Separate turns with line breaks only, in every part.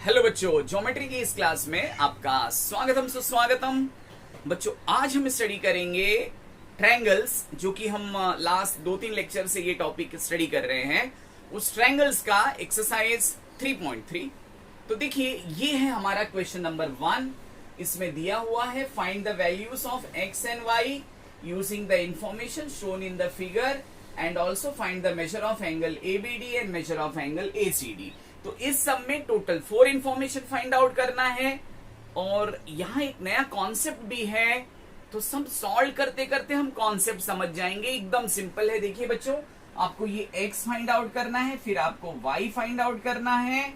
Hello बच्चों, geometry की इस क्लास में आपका स्वागतम सुस्वागतम। बच्चों, आज हम स्टडी करेंगे ट्रायंगल्स, जो कि हम लास्ट 2-3 लेक्चर से ये टॉपिक स्टडी कर रहे हैं। उस ट्रायंगल्स का एक्सरसाइज 3.3। तो देखिए, ये है हमारा क्वेश्चन नंबर 1। इसमें दिया हुआ है find the values of x and y using the information shown in the figure and also find the measure of angle ABD and measure of angle ACD. तो इस सब में टोटल 4 इंफॉर्मेशन फाइंड आउट करना है और यहाँ एक नया कॉन्सेप्ट भी है। तो सब सॉल्व करते करते हम कॉन्सेप्ट समझ जाएंगे। एकदम सिंपल है। देखिए बच्चों, आपको ये x फाइंड आउट करना है, फिर आपको y फाइंड आउट करना है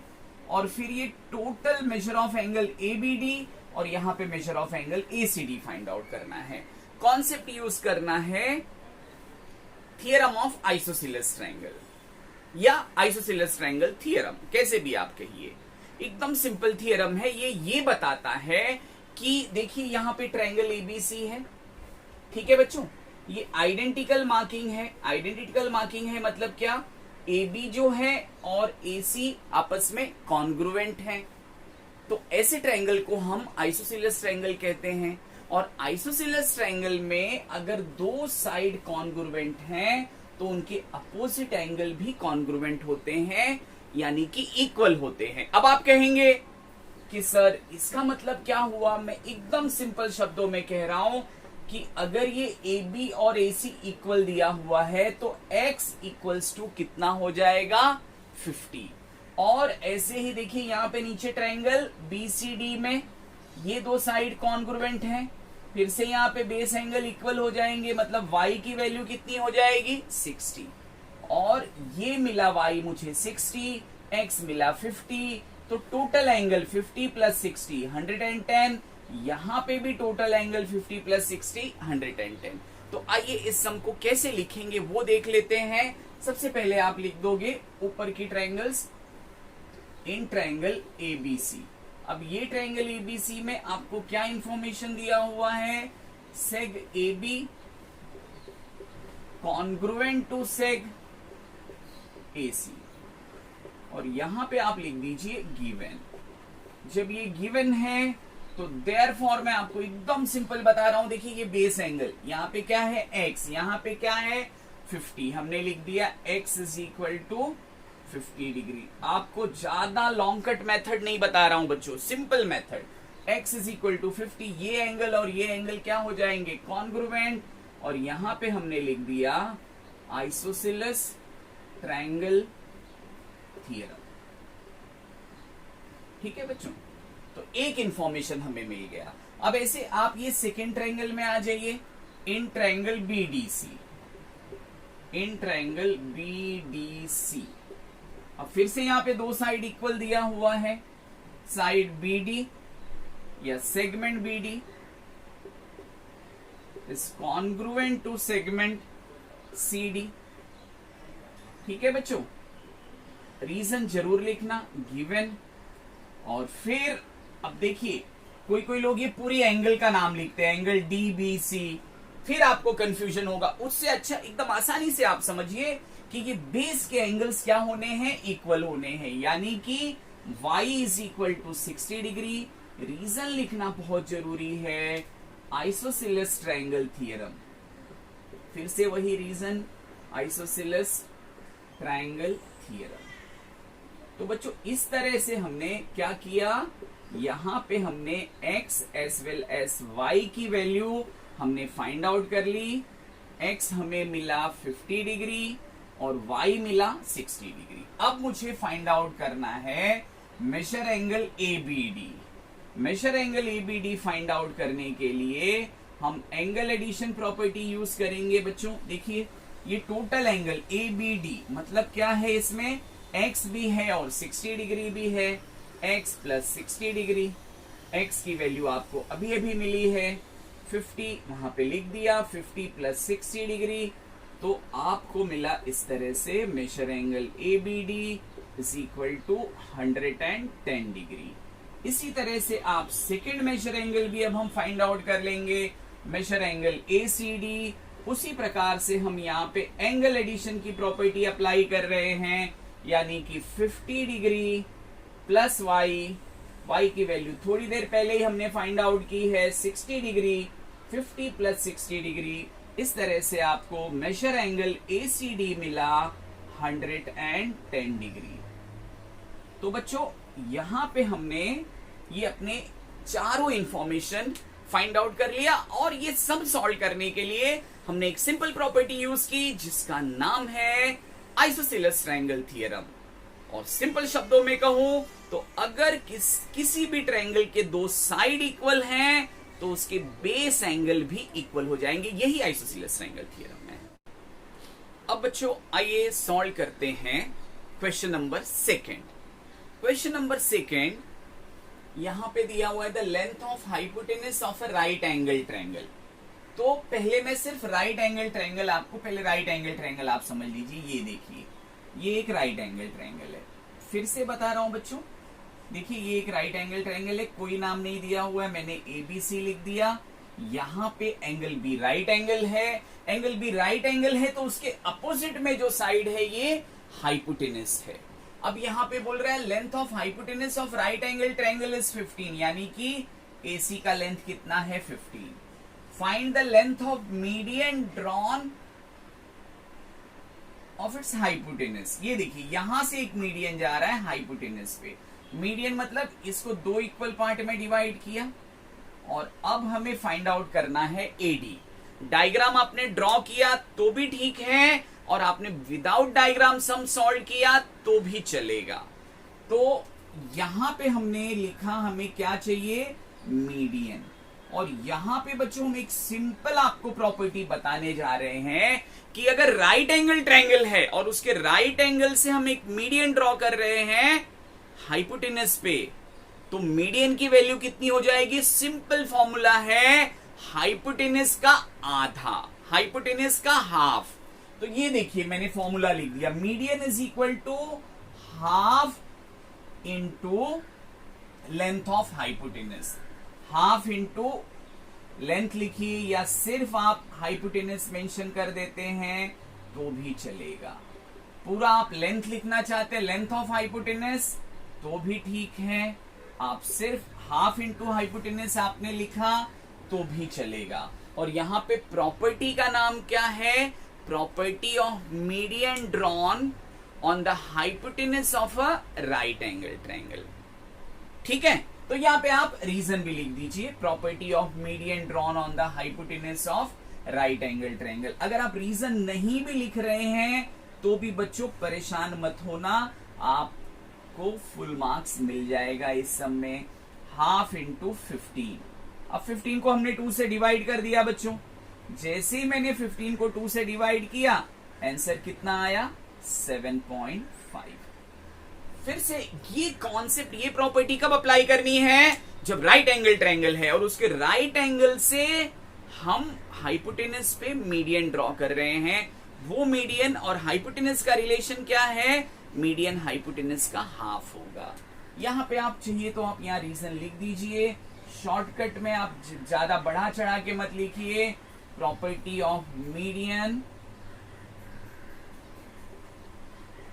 और फिर ये total major of angle ABD और यहाँ पे major of angle ACD find out करना है। कॉन्सेप्ट यूज करना है थियरम ऑफ आइसोसेलेस ट्रायंगल या आइसोसेलेस ट्रायंगल थ्योरम, कैसे भी आप कहिए। एकदम सिंपल थ्योरम है ये बताता है कि देखिए यहाँ पे ट्रायंगल एबीसी है, ठीक है बच्चों। ये आइडेंटिकल मार्किंग है। आइडेंटिकल मार्किंग है मतलब क्या, AB जो है और AC आपस में कॉन्ग्रुएंट है। तो ऐसे ट्रायंगल को हम आइसोसेलेस ट्रायंगल कहते हैं। और आइसोसेलेस ट्रायंगल में अगर दो साइड कॉन्ग्रुएंट हैं तो उनके अपोजिट एंगल भी कॉन्ग्रुएंट होते हैं, यानी कि इक्वल होते हैं। अब आप कहेंगे कि सर इसका मतलब क्या हुआ। मैं एकदम सिंपल शब्दों में कह रहा हूं कि अगर ये AB और AC इक्वल दिया हुआ है तो X इक्वल्स टू कितना हो जाएगा, 50। और ऐसे ही देखिए यहाँ पे नीचे ट्रायंगल BCD में ये दो साइड कॉन्ग्रुएंट हैं, फिर से यहाँ पे बेस एंगल इक्वल हो जाएंगे, मतलब y की वैल्यू कितनी हो जाएगी, 60। और ये मिला y मुझे 60, x मिला 50, तो टोटल एंगल 50 प्लस 60 110। यहाँ पे भी टोटल एंगल 50 प्लस 60 110। तो आइए इस सम को कैसे लिखेंगे वो देख लेते हैं। सबसे पहले आप लिख दोगे ऊपर की ट्रायंगल्स इन ट्रायंगल एबीसी। अब ये ट्रायंगल एबीसी में आपको क्या इंफॉर्मेशन दिया हुआ है, seg AB congruent to seg AC। और यहां पे आप लिख दीजिए गिवन। जब ये गिवन है तो देयरफॉर मैं आपको एकदम सिंपल बता रहा हूं। देखिए ये बेस एंगल यहाँ पे क्या है, x, यहाँ पे क्या है 50। हमने लिख दिया x is equal to 50 degree. आपको ज्यादा लॉन्ग कट मेथड नहीं बता रहा हूं बच्चों, simple method. x is equal to 50, ये एंगल और ये एंगल क्या हो जाएंगे, कॉन्ग्रुएंट। और यहां पे हमने लिख दिया आइसोसेलेस ट्रायंगल थ्योरम, ठीक है बच्चों। तो एक इंफॉर्मेशन हमें मिल गया। अब ऐसे आप ये सेकेंड ट्रायंगल में आ जाइए, in triangle BDC, in triangle BDC। अब फिर से यहाँ पे दो साइड इक्वल दिया हुआ है, साइड BD या segment BD is congruent to segment CD, ठीक है बच्चों। रीजन जरूर लिखना, गिवन। और फिर अब देखिए कोई कोई लोग ये पूरी एंगल का नाम लिखते हैं, एंगल DBC, फिर आपको कंफ्यूजन होगा। उससे अच्छा एकदम आसानी से आप समझिए कि ये बेस के एंगल्स क्या होने हैं, इक्वल होने हैं, यानी कि y is equal to 60 degree. Reason लिखना बहुत जरूरी है, आइसोसेलेस ट्रायंगल थ्योरम। फिर से वही रीजन, आइसोसेलेस ट्रायंगल थ्योरम। तो बच्चों इस तरह से हमने क्या किया, यहां पे हमने x as well as y की वैल्यू हमने फाइंड आउट कर ली। x हमें मिला 50 डिग्री और y मिला 60 डिग्री। अब मुझे फाइंड आउट करना है measure angle ABD। Measure angle ABD find out करने के लिए हम एंगल एडिशन प्रॉपर्टी यूज करेंगे बच्चों। देखिए ये टोटल एंगल ABD मतलब क्या है, इसमें x भी है और 60 डिग्री भी है, x प्लस 60 डिग्री। x की वैल्यू आपको अभी अभी मिली है 50, वहां पे लिख दिया 50 प्लस 60 डिग्री। तो आपको मिला इस तरह से measure angle ABD is equal to 110 degree. इसी तरह से आप सेकेंड मेजर एंगल भी अब हम फाइंड आउट कर लेंगे, मेजर एंगल ACD। उसी प्रकार से हम यहाँ पे एंगल एडिशन की प्रॉपर्टी अप्लाई कर रहे हैं, यानी कि 50 डिग्री प्लस वाई, वाई की वैल्यू थोड़ी देर पहले ही हमने फाइंड आउट की है 60 डिग्री, 50 प्लस 60 डिग्री। इस तरह से आपको मेजर एंगल ACD मिला 110 डिग्री। तो बच्चों यहां पे हमने ये अपने चारों इंफॉर्मेशन फाइंड आउट कर लिया, और ये सब सॉल्व करने के लिए हमने एक सिंपल प्रॉपर्टी यूज की जिसका नाम है आइसोसेलेस ट्रायंगल थ्योरम। और सिंपल शब्दों में कहूं तो अगर किसी भी ट्रायंगल के दो साइड इक्वल हैं तो उसके बेस एंगल भी इक्वल हो जाएंगे। यही आइसोसेलेस ट्रायंगल थ्योरम है। अब बच्चों आइए सॉल्व करते हैं question number second. Question number second यहां पे दिया हुआ है the length of hypotenuse of a right angle triangle. तो पहले मैं सिर्फ राइट एंगल ट्रायंगल आपको, पहले राइट एंगल ट्रायंगल आप समझ लीजिए। ये देखिए, ये एक राइट एंगल ट्रायंगल है। फिर से बता रहा हूं बच्चों, देखिए ये एक राइट एंगल ट्रायंगल है, कोई नाम नहीं दिया हुआ है, मैंने ABC लिख दिया। यहां पे एंगल B राइट एंगल है, एंगल B राइट एंगल है तो उसके अपोजिट में जो साइड है ये हाइपोटेनस है। अब यहां पे बोल रहा है length of hypotenuse of right angle triangle is 15, यानी कि AC का लेंथ कितना है 15। Find the length of median drawn of its hypotenuse. ये देखिए यहां से एक मीडियन जा रहा है हाइपोटेनस पे। मीडियन मतलब इसको दो इक्वल पार्ट में डिवाइड किया, और अब हमें फाइंड आउट करना है AD। डायग्राम आपने ड्रॉ किया तो भी ठीक है, और आपने विदाउट डायग्राम सम सॉल्व किया तो भी चलेगा। तो यहां पे हमने लिखा हमें क्या चाहिए, मीडियन। और यहां पे बच्चों हम एक सिंपल आपको प्रॉपर्टी बताने जा रहे हैं कि अगर राइट एंगल ट्रायंगल है और उसके राइट एंगल से हम एक मीडियन ड्रॉ कर रहे हैं हाइपोटेनस पे, तो मीडियन की वैल्यू कितनी हो जाएगी। सिंपल फॉर्मूला है हाइपोटेनस का आधा, हाइपोटेनस का हाफ। तो ये देखिए मैंने फॉर्मूला लिख दिया, median is equal to half into length of hypotenuse. Half into length लिखिए, या सिर्फ आप हाइपोटेनस मेंशन कर देते हैं तो भी चलेगा। पूरा आप लेंथ लिखना चाहते हैं, लेंथ ऑफ हाइपोटेनस, तो भी ठीक है। आप सिर्फ हाफ इंटू हाइपोटेनस आपने लिखा तो भी चलेगा। और यहां पे प्रॉपर्टी का नाम क्या है, property of median drawn on the hypotenuse of a right angle triangle. ठीक है, तो यहां पे आप रीजन भी लिख दीजिए, property of median drawn on the hypotenuse of right angle triangle. अगर आप रीजन नहीं भी लिख रहे हैं तो भी बच्चों परेशान मत होना, आपको फुल मार्क्स मिल जाएगा इस सम में। हाफ इंटू 15, अब 15 को हमने 2 से डिवाइड कर दिया बच्चों। जैसे ही मैंने 15 को 2 से डिवाइड किया, आंसर कितना आया 7.5। फिर से ये कॉन्सेप्ट, ये प्रॉपर्टी कब अप्लाई करनी है, जब राइट एंगल ट्रायंगल है और उसके राइट एंगल से हम हाइपोटेनस पे मीडियन ड्रॉ कर रहे हैं। वो मीडियन और हाइपोटेनस का रिलेशन क्या है, मीडियन हाइपोटेनस का हाफ होगा। यहां पे आप चाहिए तो आप यहां रीजन लिख दीजिए, शॉर्टकट में आप ज्यादा बढ़ा चढ़ा के मत लिखिए। Property of median,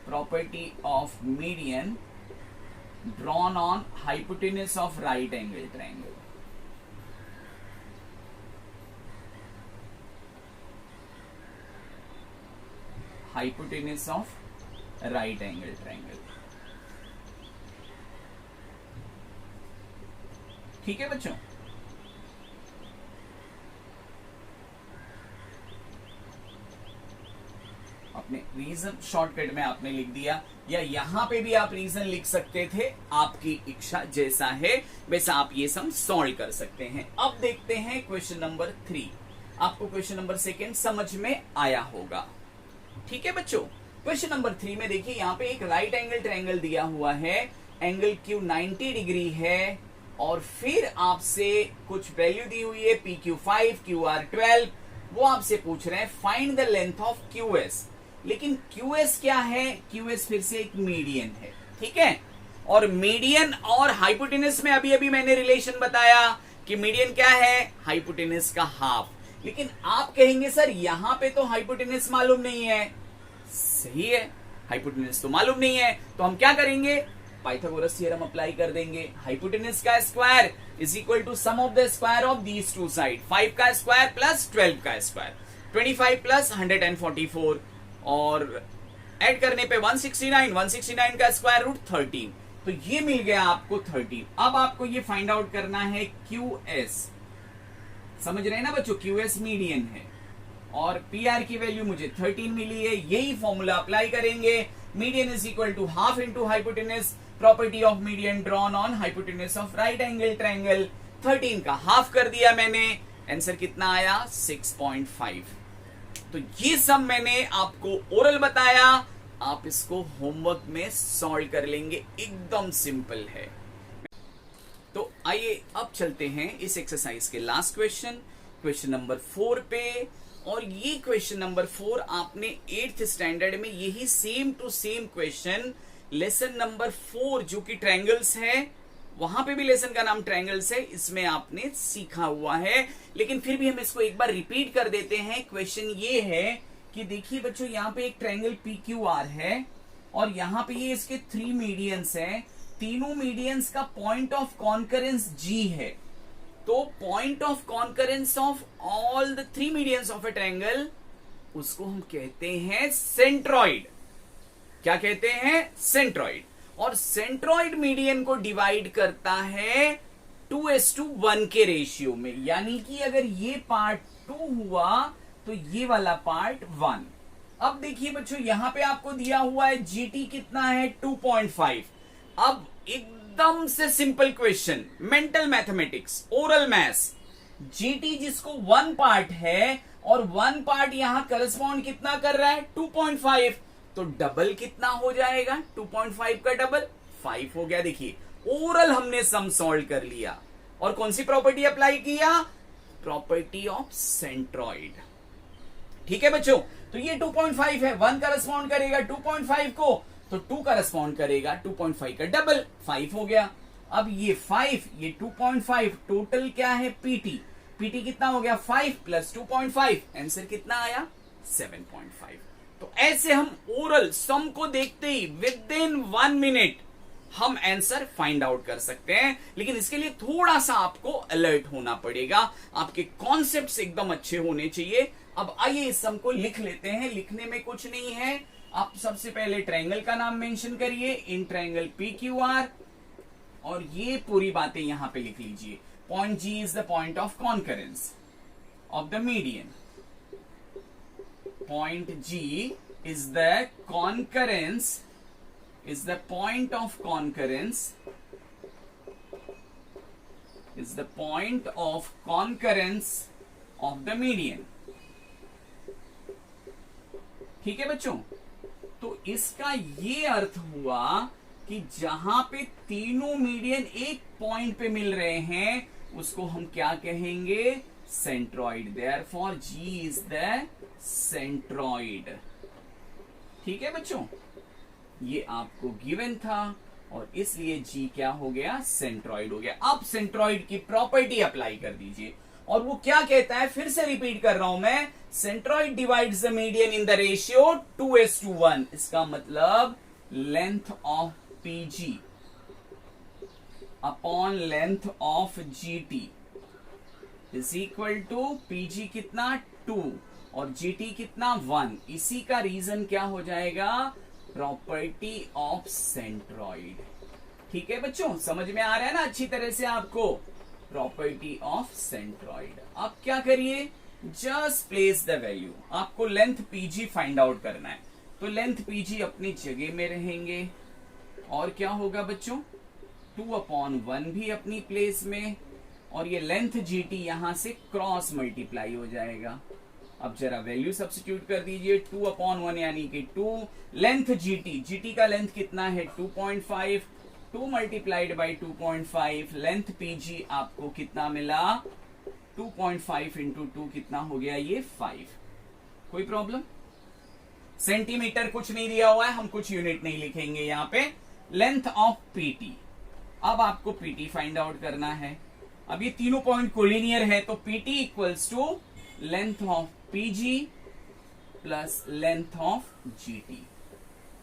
property of median drawn on hypotenuse of right angle triangle। hypotenuse of right angle triangle। ठीक है बच्चों, अपने रीजन शॉर्टकट में आपने लिख दिया, या यहां पे भी आप रीजन लिख सकते थे, आपकी इच्छा जैसा है वैसा आप ये सम सॉल्व कर सकते हैं। अब देखते हैं क्वेश्चन नंबर 3। आपको क्वेश्चन नंबर 2 समझ में आया होगा। ठीक है बच्चों, क्वेश्चन नंबर 3 में देखिए यहां पे एक राइट एंगल ट्रायंगल दिया हुआ है, एंगल Q 90 डिग्री है, और फिर आपसे कुछ वैल्यू दी हुई है PQ5, QR 12। वो आपसे पूछ रहे हैं find the length of QS। लेकिन QS क्या है, QS फिर से एक मीडियन है। ठीक है, और मीडियन और हाइपोटेनस में अभी अभी मैंने रिलेशन बताया कि मीडियन क्या है, हाइपोटेनस का हाफ। लेकिन आप कहेंगे सर यहां पे तो हाइपोटेनस मालूम नहीं है। सही है, हाइपोटेनस तो मालूम नहीं है, तो हम क्या करेंगे, पाइथागोरस थ्योरम अप्लाई कर देंगे। हाइपोटेनस का square is equal to sum of the square of these two side, 5 का स्क्वायर प्लस 12 का स्क्वायर, 25 प्लस 144 और ऐड करने पे 169, 169 का स्क्वायर रूट 13, तो ये मिल गया आपको 13। अब आपको ये फाइंड आउट करना है QS, समझ रहे हैं ना बच्चों, QS मीडियन है और PR की वैल्यू मुझे 13 मिली है। यही फॉर्मूला अप्लाई करेंगे, median is equal to half into hypotenuse, property of median drawn on hypotenuse of right angle triangle, 13 का हाफ कर दिया मैंने, आंसर कितना आया 6.5। तो ये सब मैंने आपको ओरल बताया, आप इसको होमवर्क में सॉल्व कर लेंगे, एकदम सिंपल है। तो आइए अब चलते हैं इस एक्सरसाइज के लास्ट क्वेश्चन, क्वेश्चन नंबर 4 पे। और ये क्वेश्चन नंबर 4 आपने 8th स्टैंडर्ड में यही same to same question lesson number 4 जो कि ट्रायंगल्स है, वहां पे भी लेसन का नाम ट्रायंगल्स है, इसमें आपने सीखा हुआ है। लेकिन फिर भी हम इसको एक बार रिपीट कर देते हैं। क्वेश्चन ये है कि देखिए बच्चों, यहाँ पे एक ट्रायंगल PQR है और यहाँ पे ये इसके 3 मीडियंस हैं, तीनों मीडियंस का पॉइंट ऑफ कॉन्करेंस G है। तो point of concurrence of all the 3 medians of A triangle, उसको हम कहते हैं सेंट्रॉइड। क्या कहते हैं? सेंट्रॉइड। और सेंट्रॉइड मीडियन को डिवाइड करता है 2:1 के रेशियो में, यानी कि अगर ये पार्ट 2 हुआ तो ये वाला पार्ट 1। अब देखिए बच्चों, यहां पे आपको दिया हुआ है GT कितना है 2.5। अब एकदम से simple question, mental mathematics, oral maths, GT जिसको 1 पार्ट है और 1 पार्ट यहां करस्पॉन्ड कितना कर रहा है 2.5, तो डबल कितना हो जाएगा 2.5 का डबल 5 हो गया। देखिए ओरल हमने सम सॉल्व कर लिया और कौन सी प्रॉपर्टी अप्लाई किया? Property of centroid. ठीक है बच्चों, तो ये 2.5 है, 1 करस्पॉन्ड करेगा 2.5 को, तो 2 करस्पॉन्ड करेगा 2.5 का डबल 5 हो गया। अब ये 5 ये 2.5 टोटल क्या है PT कितना हो गया 5 प्लस 2.5, आंसर कितना आया 7.5। तो ऐसे हम ओरल सम को देखते ही विद इन 1 मिनट हम आंसर फाइंड आउट कर सकते हैं। लेकिन इसके लिए थोड़ा सा आपको अलर्ट होना पड़ेगा, आपके कॉन्सेप्ट्स एकदम अच्छे होने चाहिए। अब आइए इस सम को लिख लेते हैं। लिखने में कुछ नहीं है, आप सबसे पहले ट्रायंगल का नाम मेंशन करिए, इन ट्रायंगल PQR, और ये पूरी बातें यहां पे लिख लीजिए। Point G is the point of concurrence of the median. Point G is the concurrence, is the point of concurrence, is the point of concurrence of the median। ठीक है बच्चों, तो इसका ये अर्थ हुआ कि जहां पे तीनों मीडियन एक पॉइंट पे मिल रहे हैं उसको हम क्या कहेंगे? Centroid. Therefore G is the centroid. ठीक है बच्चों, ये आपको गिवन था और इसलिए G क्या हो गया? सेंट्रॉइड हो गया। अब सेंट्रॉइड की प्रॉपर्टी अप्लाई कर दीजिए, और वो क्या कहता है, फिर से रिपीट कर रहा हूं मैं, centroid divides the median in the ratio 2:1। इसका मतलब length of PG upon length of GT is equal to PG कितना 2 और GT कितना 1। इसी का रीजन क्या हो जाएगा? Property of centroid. ठीक है बच्चों, समझ में आ रहा है ना अच्छी तरह से आपको? Property of centroid. अब क्या करिए, जस्ट प्लेस द वैल्यू। आपको लेंथ PG फाइंड आउट करना है, तो लेंथ PG अपनी जगह में रहेंगे और क्या होगा बच्चों 2/1 भी अपनी प्लेस में, और ये लेंथ GT यहां से क्रॉस मल्टीप्लाई हो जाएगा। अब जरा वैल्यू सब्स्टिट्यूट कर दीजिए, 2/1 यानी कि 2, लेंथ GT का लेंथ कितना है 2.5, 2 मल्टीप्लाइड बाई 2.5, लेंथ PG आपको कितना मिला 2.5 इंटू 2 कितना हो गया ये 5। कोई प्रॉब्लम? सेंटीमीटर कुछ नहीं दिया हुआ है, हम कुछ यूनिट नहीं लिखेंगे यहाँ पे। लेंथ ऑफ PT, अब आपको PT फाइंड आउट करना है। अब ये तीनों पॉइंट कोलिनियर है, तो PT equals to length of PG plus length of GT।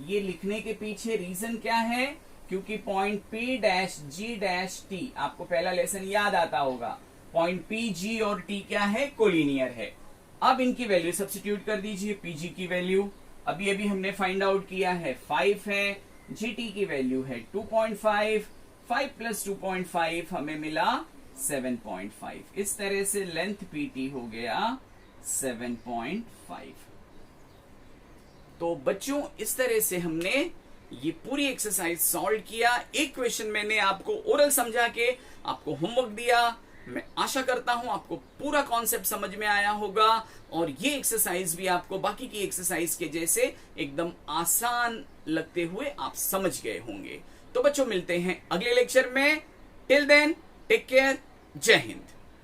ये लिखने के पीछे रीजन क्या है क्योंकि point P dash G dash T, आपको पहला लेसन याद आता होगा, पॉइंट पी जी और टी क्या है, कोलिनियर है। अब इनकी वैल्यू सब्स्टिट्यूट कर दीजिए, पीजी की वैल्यू अभी अभी हमने फाइंड आउट किया है 5 है, जीटी की वैल्यू है 2.5, 5 प्लस 2.5 हमें मिला 7.5। इस तरह से लेंथ पीटी हो गया 7.5। तो बच्चों इस तरह से हमने ये पूरी एक्सरसाइज सॉल्व किया। एक क्वेश्चन मैंने आपको ओरल समझा के आपको होमवर्क दिया। मैं आशा करता हूं आपको पूरा कॉन्सेप्ट समझ में आया होगा और ये एक्सरसाइज भी आपको बाकी की एक्सरसाइज के जैसे एकदम आसान लगते हुए आप समझ गए होंगे। तो बच्चों मिलते हैं अगले लेक्चर में। टिल देन टेक केयर, जय हिंद।